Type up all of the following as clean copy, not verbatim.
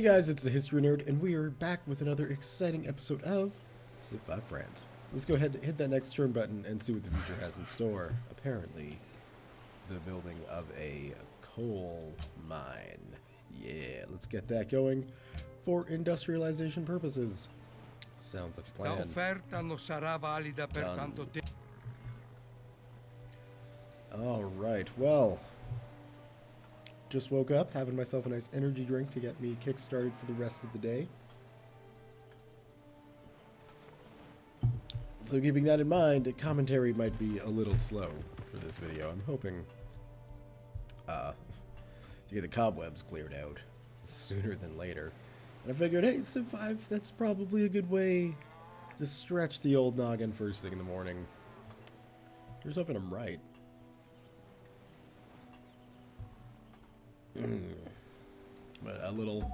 Hey guys, it's the History Nerd, and we are back with another exciting episode of Civ 5 France. So let's go ahead and hit that next turn button and see what the future has in store. Apparently, the building of a coal mine. Yeah, let's get that going for industrialization purposes. Sounds like a plan. La offerta non sarà valida per Done. tanto tempo. Alright, well, just woke up, having myself a nice energy drink to get me kick-started for the rest of the day. So keeping that in mind, commentary might be a little slow for this video. I'm hoping to get the cobwebs cleared out sooner than later. And I figured, hey, Civ 5, that's probably a good way to stretch the old noggin first thing in the morning. Here's hoping I'm right. But a little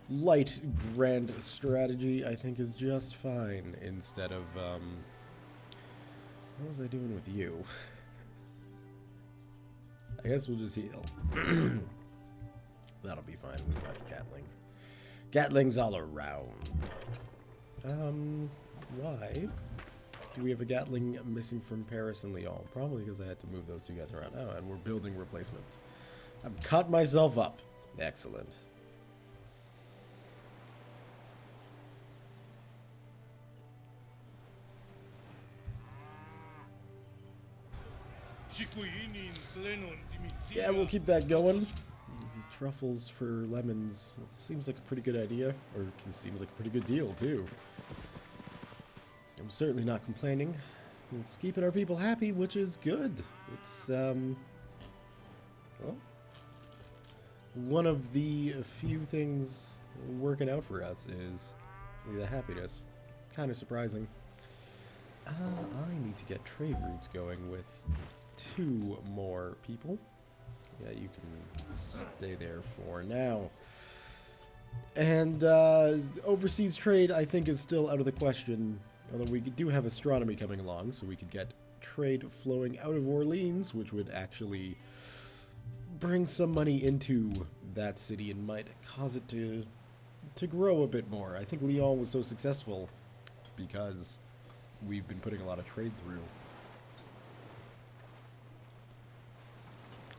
light grand strategy, I think, is just fine instead of, what was I doing with you? I guess we'll just heal. That'll be fine. We've got Gatling. Gatlings all around. Why do we have a Gatling missing from Paris and Lyon? Probably because I had to move those two guys around. Oh, and we're building replacements. I've cut myself up. Excellent. Yeah, we'll keep that going. Truffles for lemons. Seems like a pretty good idea. Or it seems like a pretty good deal, too. I'm certainly not complaining. It's keeping our people happy, which is good. It's, well, one of the few things working out for us is the happiness. Kind of surprising. I need to get trade routes going with 2 more people. Yeah, you can stay there for now. And overseas trade, I think, is still out of the question. Although we do have astronomy coming along, so we could get trade flowing out of Orleans, which would actually bring some money into that city and might cause it to grow a bit more. I think Lyon was so successful because we've been putting a lot of trade through.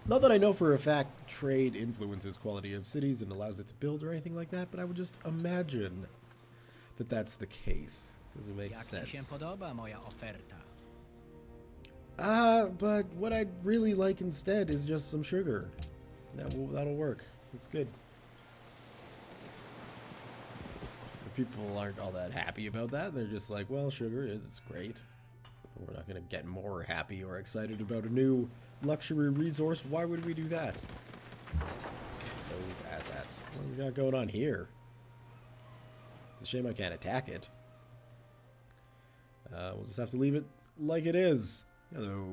Not that I know for a fact trade influences quality of cities and allows it to build or anything like that, but I would just imagine that that's the case, because it makes sense. But what I'd really like instead is just some sugar. That'll work. It's good. The people aren't all that happy about that. They're just like, well, sugar is great. We're not going to get more happy or excited about a new luxury resource. Why would we do that? Those assets. What do we got going on here? It's a shame I can't attack it. We'll just have to leave it like it is. Hello,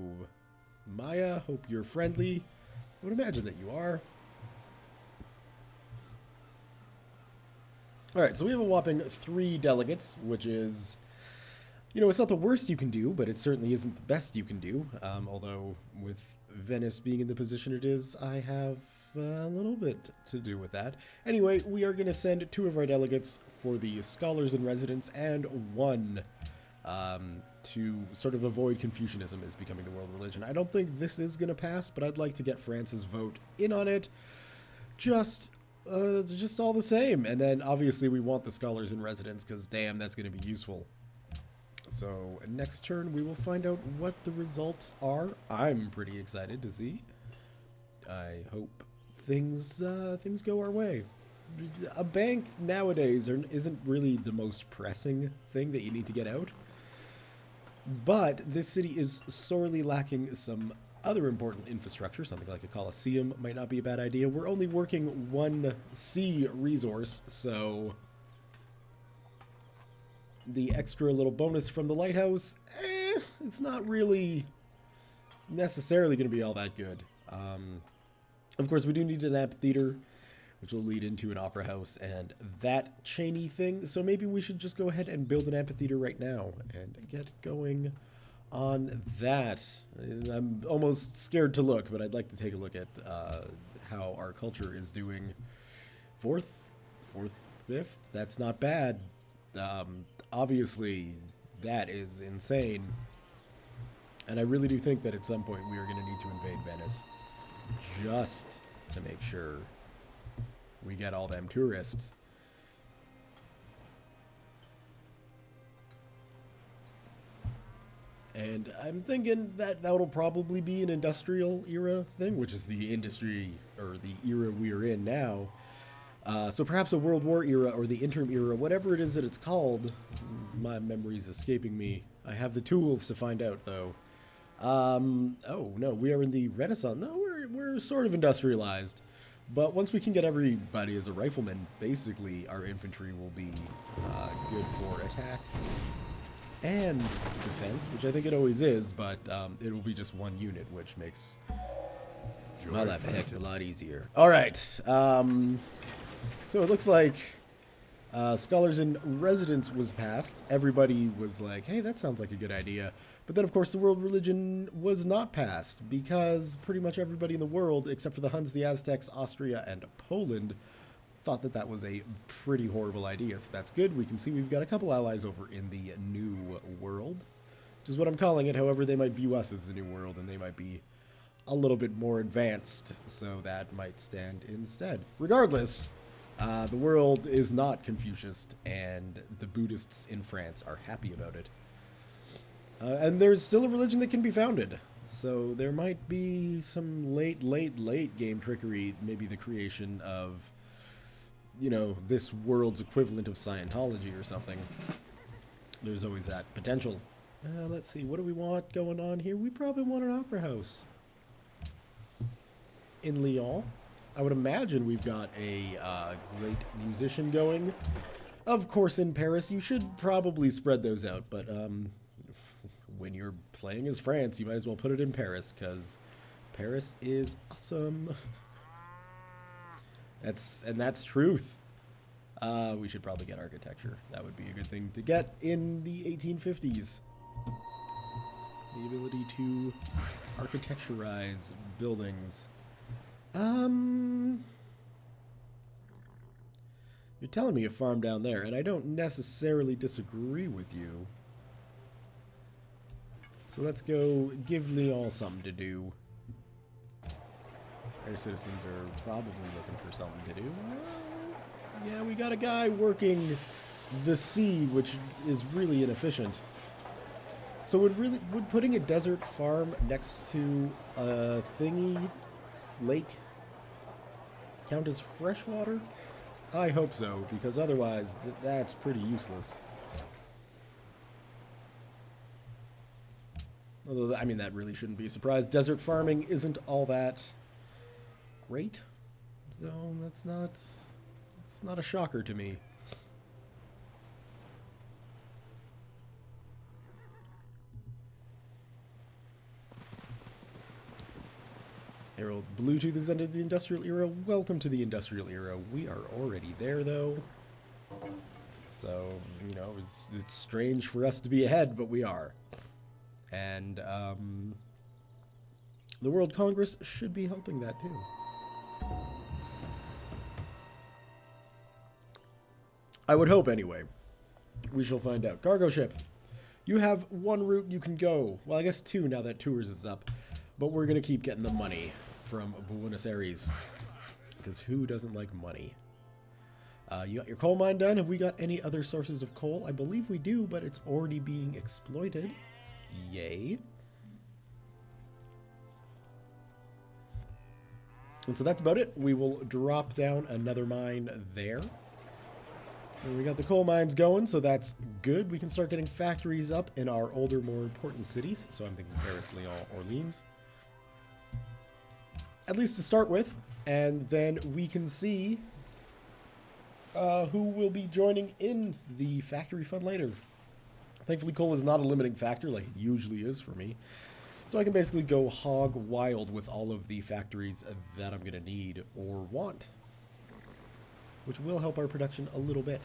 Maya. Hope you're friendly. I would imagine that you are. Alright, so we have a whopping 3 delegates, which is, you know, it's not the worst you can do, but it certainly isn't the best you can do. Although, with Venice being in the position it is, I have a little bit to do with that. Anyway, we are going to send 2 of our delegates for the Scholars in Residence, and 1 to sort of avoid Confucianism as becoming the world religion. I don't think this is going to pass, but I'd like to get France's vote in on it. Just all the same. And then, obviously, we want the Scholars in Residence, because, damn, that's going to be useful. So, next turn, we will find out what the results are. I'm pretty excited to see. I hope things go our way. A bank nowadays isn't really the most pressing thing that you need to get out. But this city is sorely lacking some other important infrastructure. Something like a Colosseum might not be a bad idea. We're only working 1 sea resource, so the extra little bonus from the lighthouse, it's not really necessarily going to be all that good. Of course, we do need an amphitheater, which will lead into an opera house and that chainy thing. So maybe we should just go ahead and build an amphitheater right now and get going on that. I'm almost scared to look, but I'd like to take a look at how our culture is doing. fourth, fifth. That's not bad. Obviously, that is insane. And I really do think that at some point we are going to need to invade Venice just to make sure we get all them tourists. And I'm thinking that that'll probably be an industrial era thing, which is the industry or the era we are in now. So perhaps a World War era or the interim era, whatever it is that it's called. My memory's escaping me. I have the tools to find out, though. Oh, no, we are in the Renaissance. No, we're sort of industrialized. But once we can get everybody as a rifleman, basically our infantry will be good for attack and defense, which I think it always is, but it will be just one unit, which makes my life a heck of a lot easier. All right. So it looks like Scholars in Residence was passed. Everybody was like, hey, that sounds like a good idea. But then, of course, the world religion was not passed because pretty much everybody in the world, except for the Huns, the Aztecs, Austria, and Poland, thought that that was a pretty horrible idea. So that's good. We can see we've got a couple allies over in the New World, which is what I'm calling it. However, they might view us as the New World, and they might be a little bit more advanced, so that might stand instead. Regardless, the world is not Confucianist, and the Buddhists in France are happy about it. And there's still a religion that can be founded. So there might be some late game trickery, maybe the creation of, you know, this world's equivalent of Scientology or something. There's always that potential. Let's see, what do we want going on here? We probably want an opera house in Lyon. I would imagine we've got a great musician going. Of course, in Paris, you should probably spread those out, but when you're playing as France, you might as well put it in Paris, because Paris is awesome. That's truth. We should probably get architecture. That would be a good thing to get in the 1850s. The ability to architecturize buildings. You're telling me a farm down there, and I don't necessarily disagree with you. So let's go give Lyon something to do. Their citizens are probably looking for something to do. Yeah, we got a guy working the sea, which is really inefficient. So would putting a desert farm next to a thingy lake count as freshwater? I hope so, because otherwise that's pretty useless. Although, I mean, that really shouldn't be a surprise. Desert farming isn't all that great, so it's not a shocker to me. Harold, Bluetooth has ended the industrial era. Welcome to the industrial era. We are already there, though. So, you know, it's strange for us to be ahead, but we are. And the World Congress should be helping that, too. I would hope, anyway. We shall find out. Cargo ship. You have one route you can go. Well, I guess two now that Tours is up. But we're going to keep getting the money from Buenos Aires. Because who doesn't like money? You got your coal mine done. Have we got any other sources of coal? I believe we do, but it's already being exploited. Yay. And so that's about it. We will drop down another mine there. And we got the coal mines going, so that's good. We can start getting factories up in our older, more important cities. So I'm thinking Paris, Lyon, Orleans. At least to start with. And then we can see who will be joining in the factory fund later. Thankfully, coal is not a limiting factor like it usually is for me. So I can basically go hog wild with all of the factories that I'm going to need or want. Which will help our production a little bit.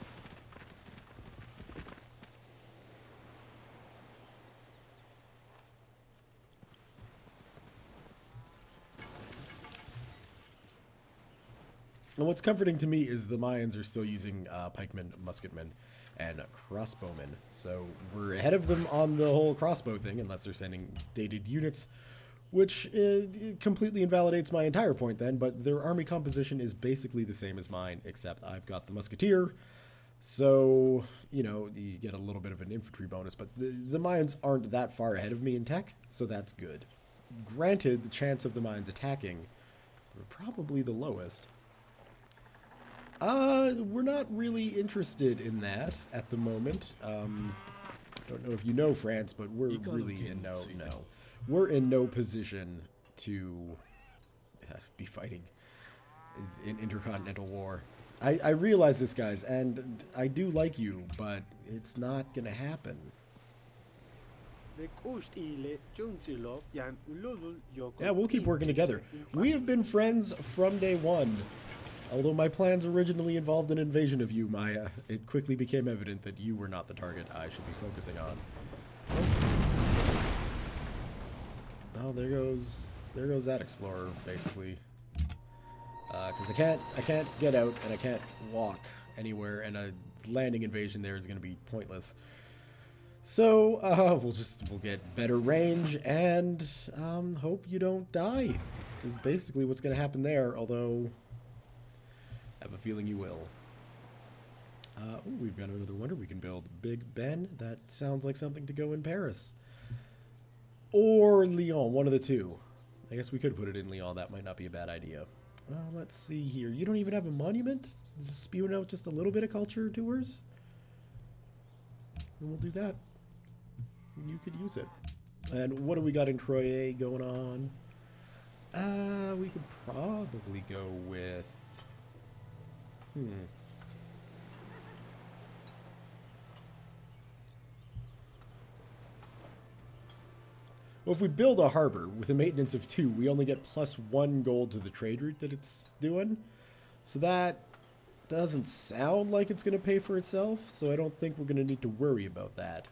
And what's comforting to me is the Mayans are still using pikemen, musketmen, and crossbowmen. So we're ahead of them on the whole crossbow thing, unless they're sending dated units, which completely invalidates my entire point then, but their army composition is basically the same as mine, except I've got the musketeer. So, you know, you get a little bit of an infantry bonus, but the Mayans aren't that far ahead of me in tech, so that's good. Granted, the chance of the Mayans attacking are probably the lowest. We're not really interested in that at the moment. Don't know if you know France, but we're really in we're in no position to be fighting in intercontinental war. I realize this, guys, and I do like you, but it's not gonna happen. Yeah, we'll keep working together. We have been friends from day one. Although my plans originally involved an invasion of you, Maya, it quickly became evident that you were not the target I should be focusing on. Oh, there goes that explorer, basically. Because I can't get out and I can't walk anywhere, and a landing invasion there is going to be pointless. So we'll get better range and hope you don't die, is basically what's going to happen there. Although I have a feeling you will. Ooh, we've got another wonder we can build. Big Ben. That sounds like something to go in Paris. Or Lyon, one of the two. I guess we could put it in Lyon. That might not be a bad idea. Let's see here. You don't even have a monument? Just spewing out just a little bit of culture tours? And we'll do that. You could use it. And what do we got in Troyes going on? We could probably go with... Well, if we build a harbor with a maintenance of 2, we only get +1 gold to the trade route that it's doing. So that doesn't sound like it's going to pay for itself, so I don't think we're going to need to worry about that.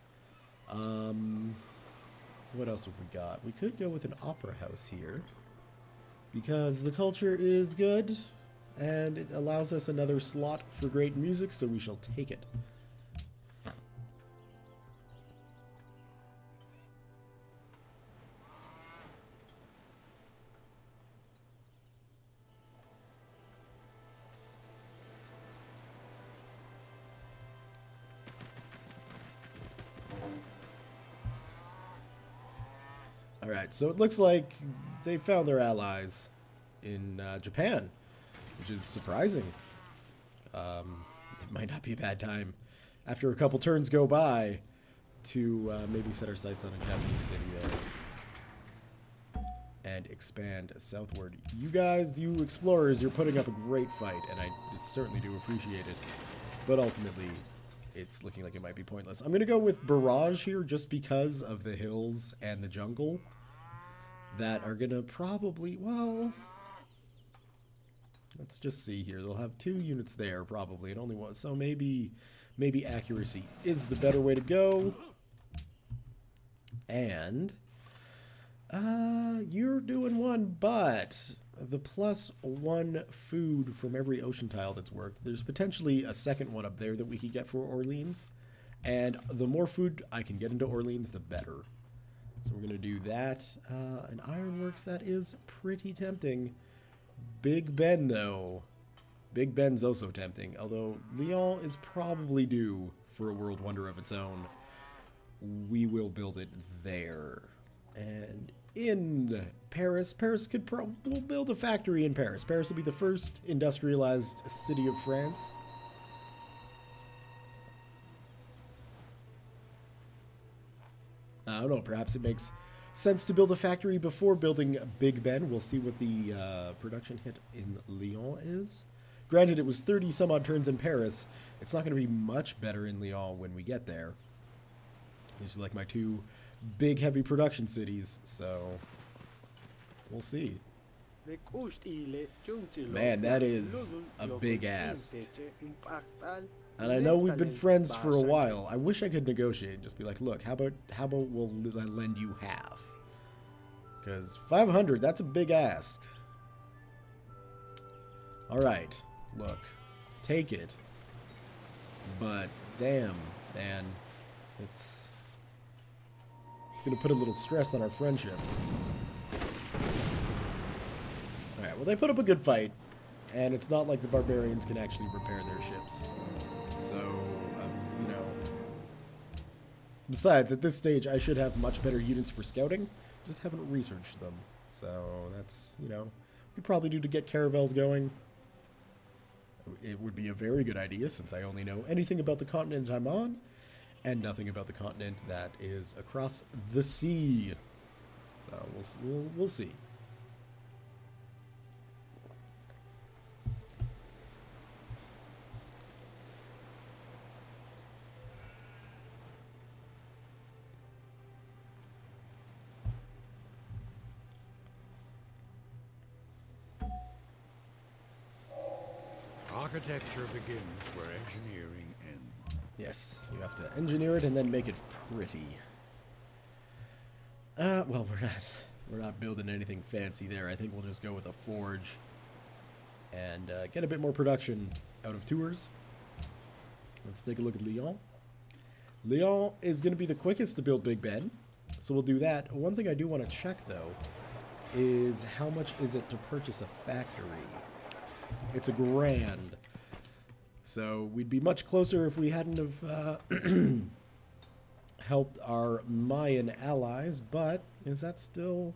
What else have we got? We could go with an opera house here, because the culture is good, and it allows us another slot for great music, so we shall take it. Alright, so it looks like they found their allies in Japan, which is surprising. It might not be a bad time, after a couple turns go by, to maybe set our sights on a Japanese city there. And expand southward. You guys, you explorers, you're putting up a great fight, and I certainly do appreciate it. But ultimately, it's looking like it might be pointless. I'm going to go with Barrage here, just because of the hills and the jungle that are going to probably, well, let's just see here. They'll have 2 units there, probably, and only 1. So maybe accuracy is the better way to go. And you're doing 1, but the +1 food from every ocean tile that's worked, there's potentially a second one up there that we could get for Orleans. And the more food I can get into Orleans, the better. So we're going to do that. An ironworks, that is pretty tempting. Big Ben, though. Big Ben's also tempting, although Lyon is probably due for a world wonder of its own. We will build it there. And in Paris, we'll build a factory in Paris. Paris will be the first industrialized city of France. I don't know, perhaps it makes sense to build a factory before building Big Ben. We'll see what the production hit in Lyon is. Granted, it was 30 some odd turns in Paris. It's not going to be much better in Lyon when we get there. These are like my 2 big heavy production cities, so we'll see. Man, that is a big ask. And I know we've been friends for a while. I wish I could negotiate and just be like, look, how about we'll lend you half? Because 500, that's a big ask. All right. look, take it. But damn, man, it's gonna put a little stress on our friendship. Alright, well, they put up a good fight, and it's not like the barbarians can actually repair their ships. So, you know... Besides, at this stage, I should have much better units for scouting. Just haven't researched them. So, that's, you know... We could probably do to get caravels going. It would be a very good idea, since I only know anything about the continent I'm on, and nothing about the continent that is across the sea. So, we'll see. Architecture begins where engineering ends. Yes, you have to engineer it and then make it pretty. Well, we're not building anything fancy there. I think we'll just go with a forge and get a bit more production out of Tours. Let's take a look at Lyon. Lyon is going to be the quickest to build Big Ben, so we'll do that. One thing I do want to check, though, is how much is it to purchase a factory? It's $1,000. So we'd be much closer if we hadn't have helped our Mayan allies, but is that still...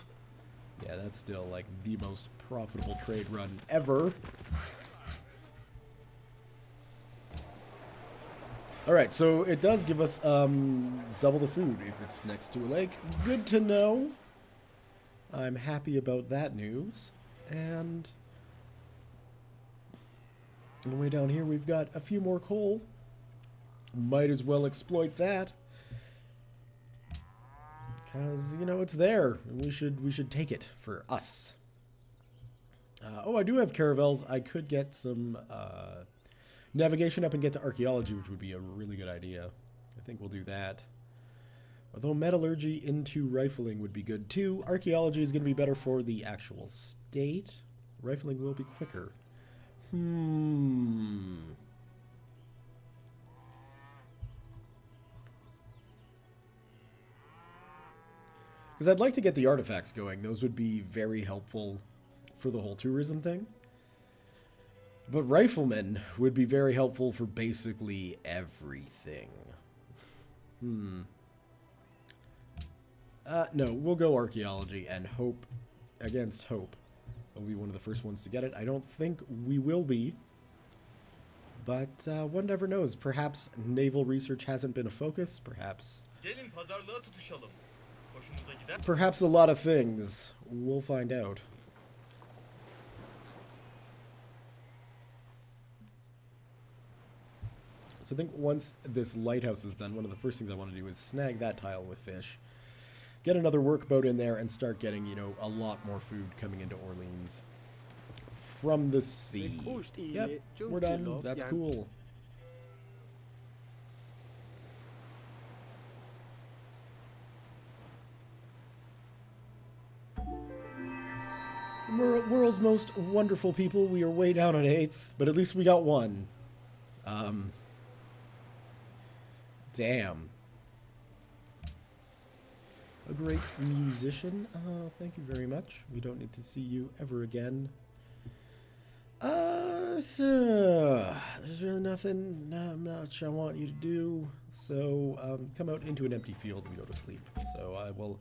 Yeah, that's still like the most profitable trade run ever. Alright, so it does give us double the food if it's next to a lake. Good to know. I'm happy about that news. And on the way down here, we've got a few more coal. Might as well exploit that. Because, you know, it's there. And we should take it for us. Oh, I do have caravels. I could get some navigation up and get to archaeology, which would be a really good idea. I think we'll do that. Although metallurgy into rifling would be good too. Archaeology is going to be better for the actual state. Rifling will be quicker. Because I'd like to get the artifacts going. Those would be very helpful for the whole tourism thing. But riflemen would be very helpful for basically everything. No, we'll go archaeology and hope against hope. We'll be one of the first ones to get it. I don't think we will be. But one never knows. Perhaps naval research hasn't been a focus. Perhaps a lot of things. We'll find out. So I think once this lighthouse is done, one of the first things I want to do is snag that tile with fish. Get another workboat in there and start getting, you know, a lot more food coming into Orleans from the sea. Yep, we're done. That's cool. World's most wonderful people. We are way down on 8th, but at least we got one. Damn. A great musician. Thank you very much. We don't need to see you ever again. So there's really nothing much I want you to do. So come out into an empty field and go to sleep. So I will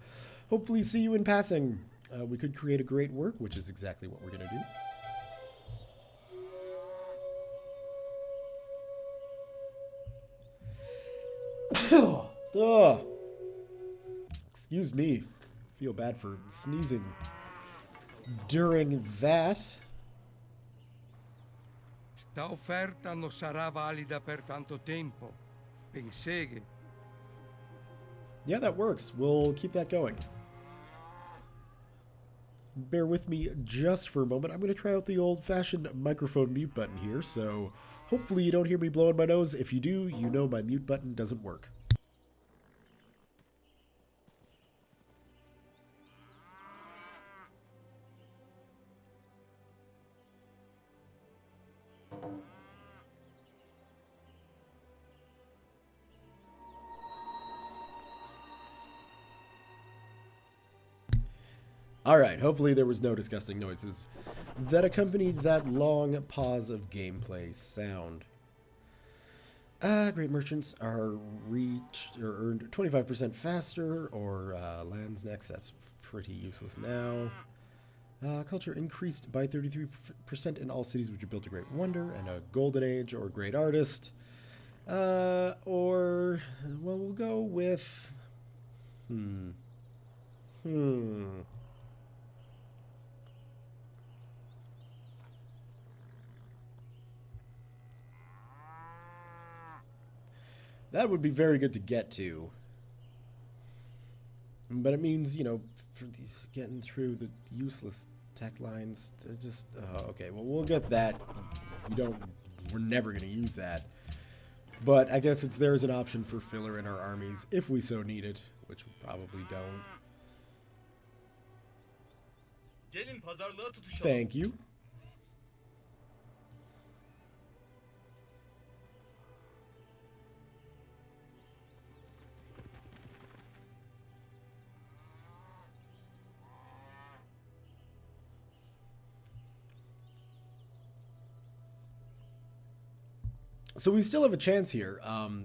hopefully see you in passing. We could create a great work, which is exactly what we're going to do. Excuse me. Feel bad for sneezing during that. Sta offerta non sarà valida per tanto tempo. Penseghe. Yeah, that works. We'll keep that going. Bear with me just for a moment. I'm going to try out the old-fashioned microphone mute button here, so hopefully you don't hear me blowing my nose. If you do, you know my mute button doesn't work. Alright, hopefully there was no disgusting noises that accompanied that long pause of gameplay sound. Great merchants are reached or earned 25% faster, or lands next. That's pretty useless now. Culture increased by 33% in all cities which are built a great wonder, and a golden age or great artist. Or, well, we'll go with, That would be very good to get to. But it means, you know, for these, getting through the useless tech lines to just... okay, well, we'll get that. We're never going to use that. But I guess it's there as an option for filler in our armies, if we so need it, which we probably don't. Thank you. So we still have a chance here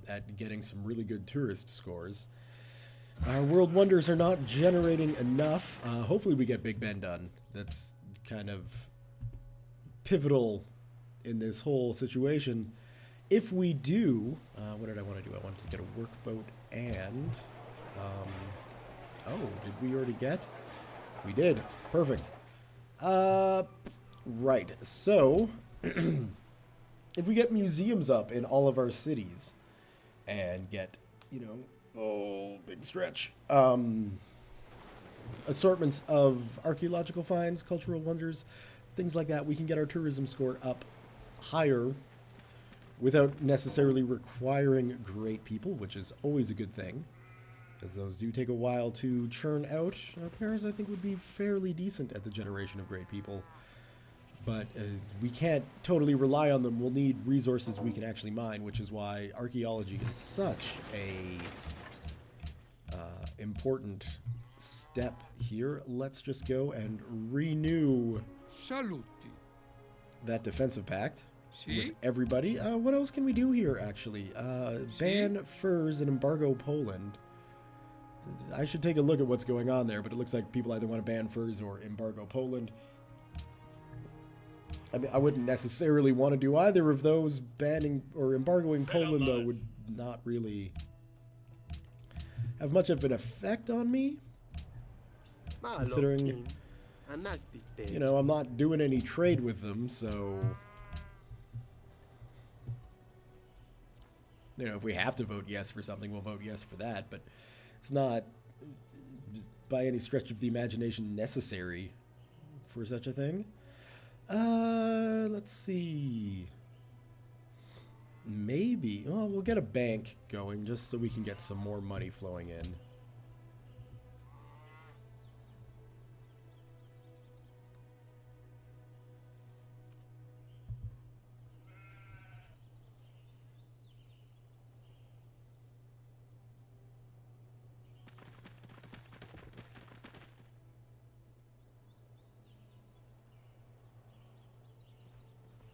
at getting some really good tourist scores. Our world wonders are not generating enough. Hopefully we get Big Ben done. That's kind of pivotal in this whole situation. If we do, what did I want to do? I wanted to get a workboat and... oh, did we already get? We did. Perfect. Right. So... if we get museums up in all of our cities and get, you know, big stretch, assortments of archaeological finds, cultural wonders, things like that, we can get our tourism score up higher without necessarily requiring great people, which is always a good thing, because those do take a while to churn out. Paris, I think, would be fairly decent at the generation of great people. But we can't totally rely on them. We'll need resources we can actually mine, which is why archaeology is such a important step here. Let's just go and renew Saluti. that defensive pact Si? with everybody. What else can we do here, actually? Ban furs and embargo Poland. I should take a look at what's going on there, but it looks like people either want to ban furs or embargo Poland. I mean, I wouldn't necessarily want to do either of those. Banning or embargoing Poland, though, would not really have much of an effect on me. Considering, you know, I'm not doing any trade with them, so... you know, if we have to vote yes for something, we'll vote yes for that, but it's not, by any stretch of the imagination, necessary for such a thing. Let's see. Maybe. Well, we'll get a bank going just so we can get some more money flowing in.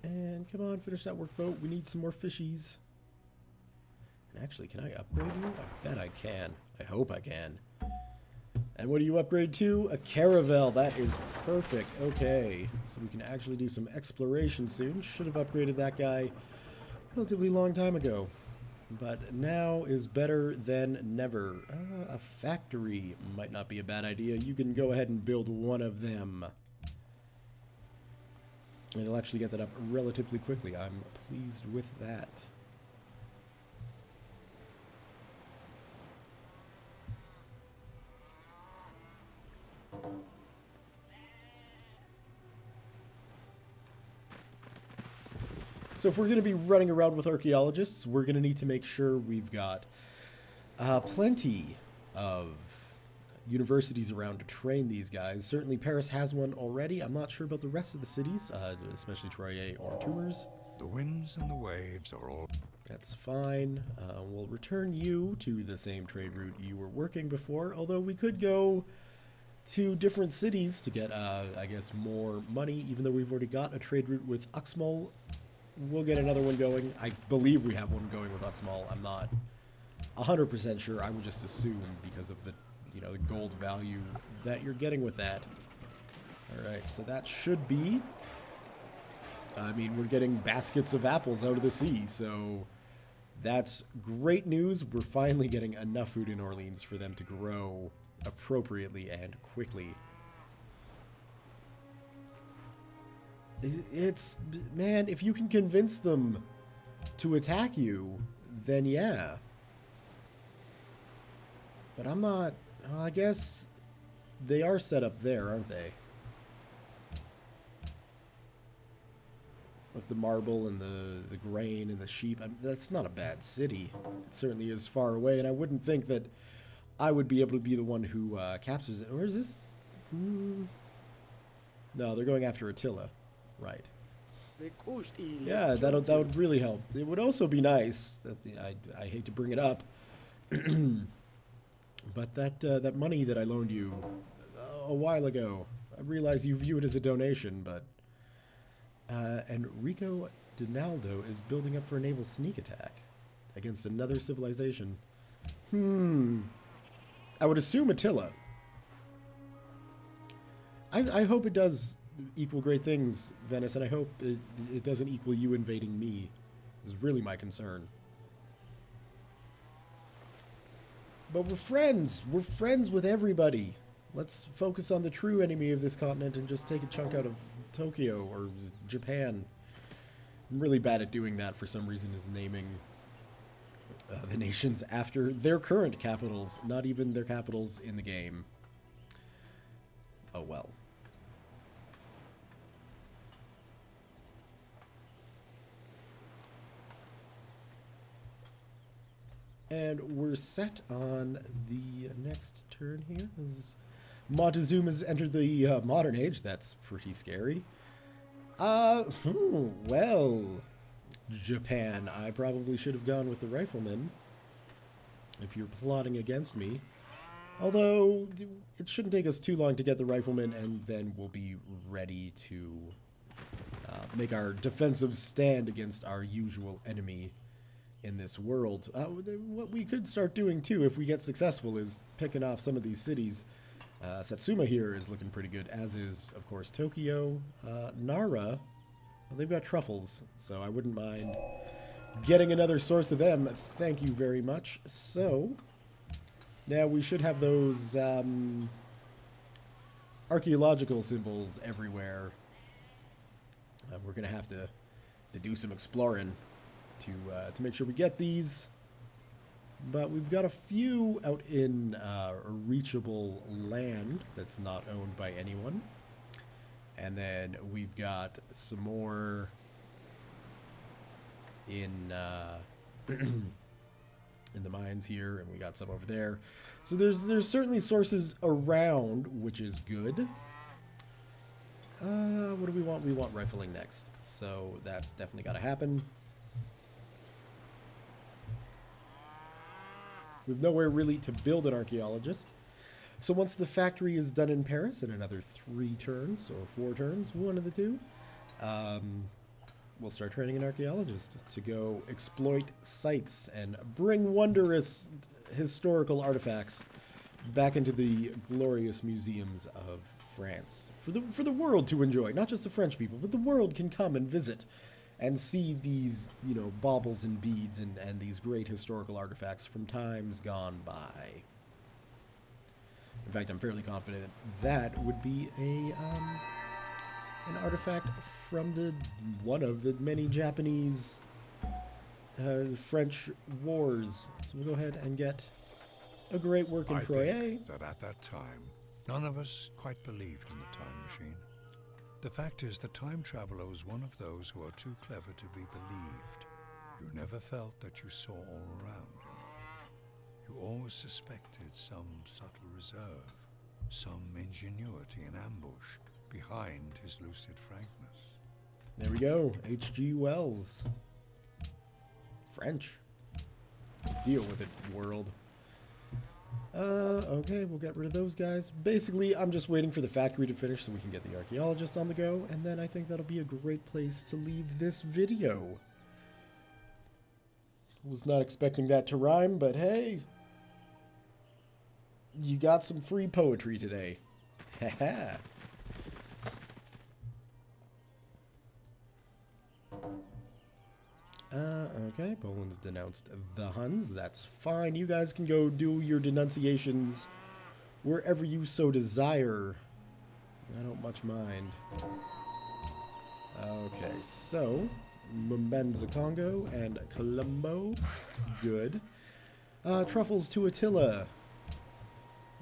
And come on, finish that workboat. We need some more fishies. And actually, can I upgrade you? I bet I can. I hope I can. And what do you upgrade to? A caravel. That is perfect. Okay. So we can actually do some exploration soon. Should have upgraded that guy a relatively long time ago. But now is better than never. A factory might not be a bad idea. You can go ahead and build one of them. And it'll actually get that up relatively quickly. I'm pleased with that. So if we're going to be running around with archaeologists, we're going to need to make sure we've got plenty of universities around to train these guys. Certainly Paris has one already. I'm not sure about the rest of the cities, especially Troyes or Tours. The winds and the waves are all... That's fine. We'll return you to the same trade route you were working before, although we could go to different cities to get, I guess, more money. Even though we've already got a trade route with Uxmal, we'll get another one going. I believe we have one going with Uxmal. I'm not 100% sure. I would just assume because of the, the gold value that you're getting with that. All right, so that should be. I mean, we're getting baskets of apples out of the sea, so that's great news. We're finally getting enough food in Orleans for them to grow appropriately and quickly. It's, man, if you can convince them to attack you, then yeah. But I'm not, well, I guess they are set up there, aren't they? With the marble and the grain and the sheep. I mean, that's not a bad city. It certainly is far away, and I wouldn't think that I would be able to be the one who captures it. Where is this? No, they're going after Attila. Right. Yeah, that would really help. It would also be nice, that I hate to bring it up, but that money that I loaned you a while ago, I realize you view it as a donation, but Enrico Dinaldo is building up for a naval sneak attack against another civilization. I would assume Attila. I hope it does equal great things, Venice, and I hope it doesn't equal you invading me. Is really my concern. But we're friends. We're friends with everybody. Let's focus on the true enemy of this continent and just take a chunk out of Tokyo or Japan. I'm really bad at doing that for some reason, is naming the nations after their current capitals, not even their capitals in the game. Oh well. And we're set on the next turn here. As Montezuma's entered the modern age. That's pretty scary. Well, Japan. I probably should have gone with the riflemen if you're plotting against me. Although, it shouldn't take us too long to get the riflemen, and then we'll be ready to make our defensive stand against our usual enemy in this world. What we could start doing too, if we get successful, is picking off some of these cities. Satsuma here is looking pretty good, as is, of course, Tokyo. Nara, well, they've got truffles, so I wouldn't mind getting another source of them. Thank you very much. So, now we should have those archaeological symbols everywhere. We're going to have to do some exploring to make sure we get these. But we've got a few out in reachable land that's not owned by anyone. And then we've got some more in in the mines here, and we got some over there. So there's certainly sources around, which is good. What do we want? We want rifling next. So that's definitely got to happen. We've nowhere really to build an archaeologist. So once the factory is done in Paris in another 3 turns, or 4 turns, one of the two, we'll start training an archaeologist to go exploit sites and bring wondrous historical artifacts back into the glorious museums of France for the world to enjoy. Not just the French people, but the world can come and visit and see these, baubles and beads and these great historical artifacts from times gone by. In fact, I'm fairly confident that would be an artifact from one of the many Japanese French wars. So we'll go ahead and get a great work in Troye. I think that at that time, none of us quite believed in the time machine. The fact is, the time traveler was one of those who are too clever to be believed. You never felt that you saw all around him. You always suspected some subtle reserve, some ingenuity in ambush behind his lucid frankness. There we go. H.G. Wells. French. Deal with it, world. Okay, we'll get rid of those guys. Basically, I'm just waiting for the factory to finish so we can get the archaeologist on the go, and then I think that'll be a great place to leave this video. Was not expecting that to rhyme, but hey, you got some free poetry today. Haha. Okay, Poland's denounced the Huns. That's fine. You guys can go do your denunciations wherever you so desire. I don't much mind. Okay, so Mbenza Congo and Colombo. Good. Truffles to Attila.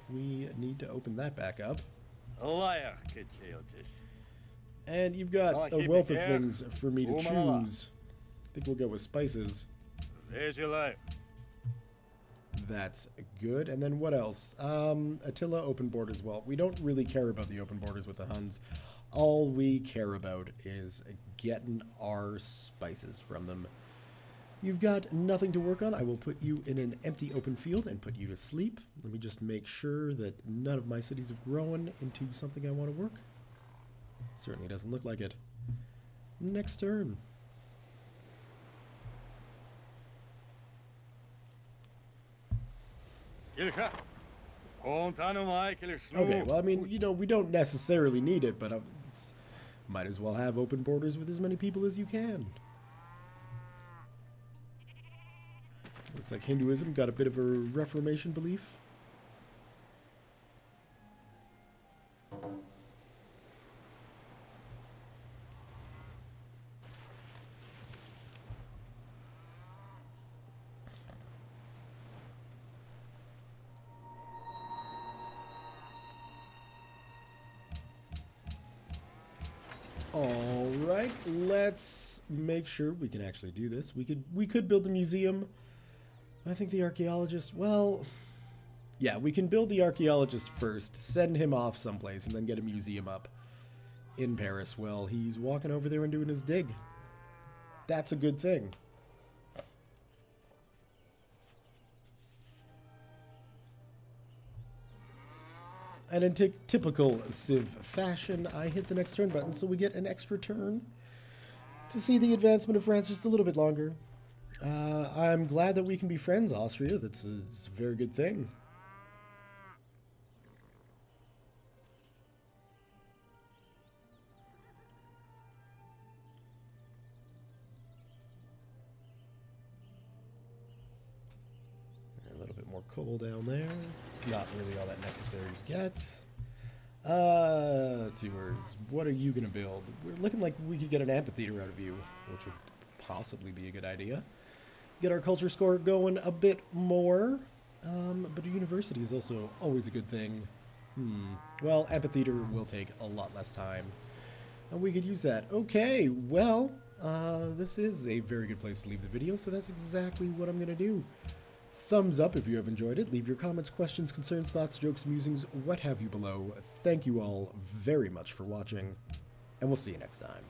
We need to open that back up. And you've got a wealth of things for me to choose. I think we'll go with spices. There's your life. That's good. And then what else? Attila, open borders. Well, we don't really care about the open borders with the Huns. All we care about is getting our spices from them. You've got nothing to work on. I will put you in an empty open field and put you to sleep. Let me just make sure that none of my cities have grown into something I want to work. Certainly doesn't look like it. Next turn. Okay, well, I mean, you know, we don't necessarily need it, but might as well have open borders with as many people as you can. Looks like Hinduism got a bit of a Reformation belief. All right, let's make sure we can actually do this. We could build a museum. I think the archaeologist, well, yeah, we can build the archaeologist first, send him off someplace, and then get a museum up in Paris while he's walking over there and doing his dig. That's a good thing. And in typical Civ fashion, I hit the next turn button, so we get an extra turn to see the advancement of France just a little bit longer. I'm glad that we can be friends, Austria. That's a very good thing. A little bit more coal down there. Not really all that necessary to get. Tours. What are you going to build? We're looking like we could get an amphitheater out of you, which would possibly be a good idea. Get our culture score going a bit more. But a university is also always a good thing. Well, amphitheater will take a lot less time. And we could use that. Okay, well, this is a very good place to leave the video, so that's exactly what I'm going to do. Thumbs up if you have enjoyed it. Leave your comments, questions, concerns, thoughts, jokes, musings, what have you below. Thank you all very much for watching, and we'll see you next time.